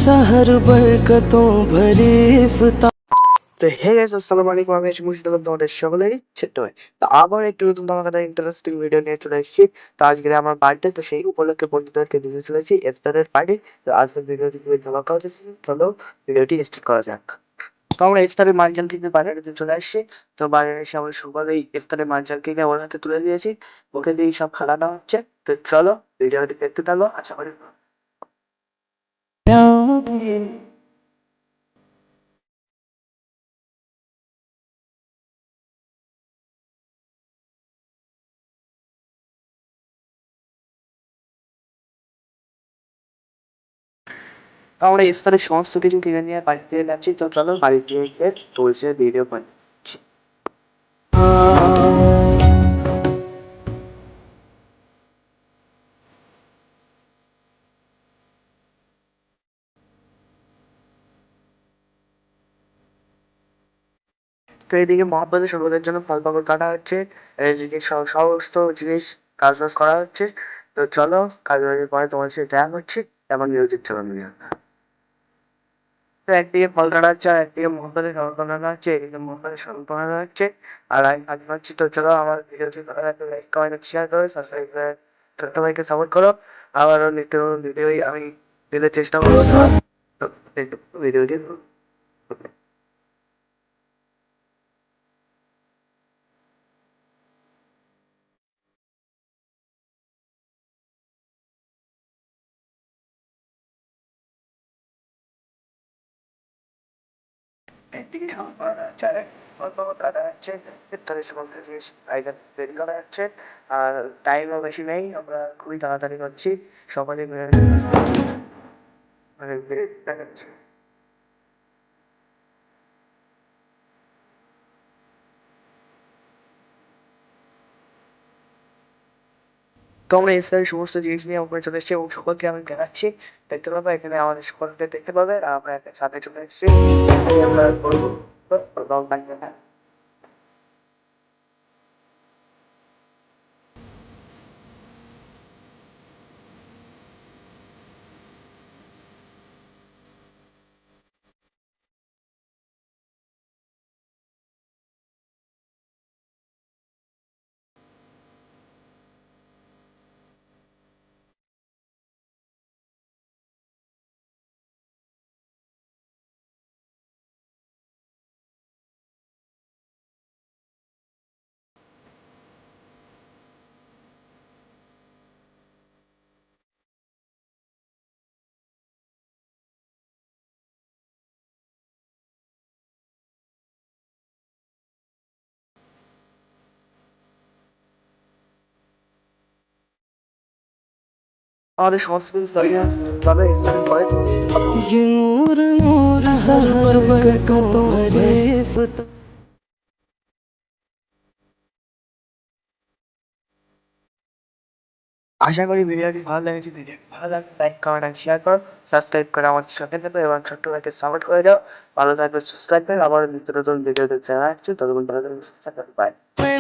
सा हर बरकतों भरे इफ्तार। তো হে গাইস, আসসালামু আলাইকুম। আমি আছি মুর্শিদ আলম, তোমাদের সকলেরই ছোট্ট ভাই। তো আবার একটু নতুন তোমাদের ইন্টারেস্টিং ভিডিও নিয়ে চলে এসেছি। তো আজকে আমার বার্থডে, তো সেই উপলক্ষে বন্ধুদেরকে দিতে চলেছি ইফতারের পার্টি। তো আজকের ভিডিওটি খুবই ধামাকা হচ্ছে, চলো ভিডিওটি স্টার্ট করা যাক। তো আমরা ইফতারের মানজাল কিনতে বাজারে চলে আসছি। তো বাজারে এসে আমরা সকলেই ইফতারের মানজাল কিনে ওর হাতে তুলে দিয়েছি। ওকে দিয়ে সব খাওয়ানো হচ্ছে। তো চলো ভিডিওটি দেখতে থাকো, আশা করি তো আমরা ইফতারের সমস্ত কিছু কিনে নিয়ে বাড়িতে যাচ্ছি। তো চলো বাড়িতে গিয়ে চলছে ভিডিও বানাচ্ছি। তো এদিকে মহাব্বতের শরবতের জন্য ফল পাকড় কাটা হচ্ছে। এদিকে সমস্ত জিনিস কাজবাজ করা হচ্ছে। তো চলো কাজবাজের পরে তোমার সাথে দেখা হচ্ছে, এমন মিউজিক চালানো যাক। তো একদিকে ফল কাটা হচ্ছে, আর একদিকে মহাব্বতের শরবত বানানো হচ্ছে, এদিকে মহাব্বতের শরবত বানানো হচ্ছে। আর আমি কাজ করছি। তো চলো আমার ভিডিওটি লাইক কমেন্ট শেয়ার করো, সাবস্ক্রাইব করে ছোট্ট ভাইকে সাপোর্ট করো। আবারও নিত্য নতুন ভিডিওই আমি দিতে চেষ্টা করবো। তো ভিডিওটি একদিকে সম্পর্ক আছে, আর সম্পর্ক কাটা যাচ্ছে। ইত্যাদি সমস্ত জিনিস আইটেম তৈরি করা যাচ্ছে। আর টাইমও বেশি নেই, আমরা খুবই তাড়াতাড়ি করছি। সকলে মিলে মানে দেখাচ্ছে। তো আমরা ইসরায়েলের সমস্ত জিনিস নিয়ে উপরে চলে এসেছি এবং সকলকে আমি দেখাচ্ছি। দেখতে পাবে এখানে আমাদের সকলকে দেখতে পাবে, আর আমরা একটা সাথে চলে এসেছি। আমরা করবো লং থাকবে না। আমাদের সমস্ত কিছু দাঁড়িয়ে আছে, যাবে ইসরায়েল পরে। ये नूर नूर सा हर बरकतों भरे इफ्तार। আশা করি ভিডিওটি ভালো লেগেছে। ভিডিওটি ভালো লাগলে লাইক কমেন্ট আর শেয়ার করো, সাবস্ক্রাইব করে আমাদের সাথে থাকো এবং ছোট্ট ভাইকে সাপোর্ট করে দাও। ভালো থাকবে, সুস্থ থাকবে। আবার নিত্য নতুন ভিডিও দেখতে দেখা যাচ্ছে। ততক্ষণ ভালো থাকবে, সুস্থ থাকবে, বাই।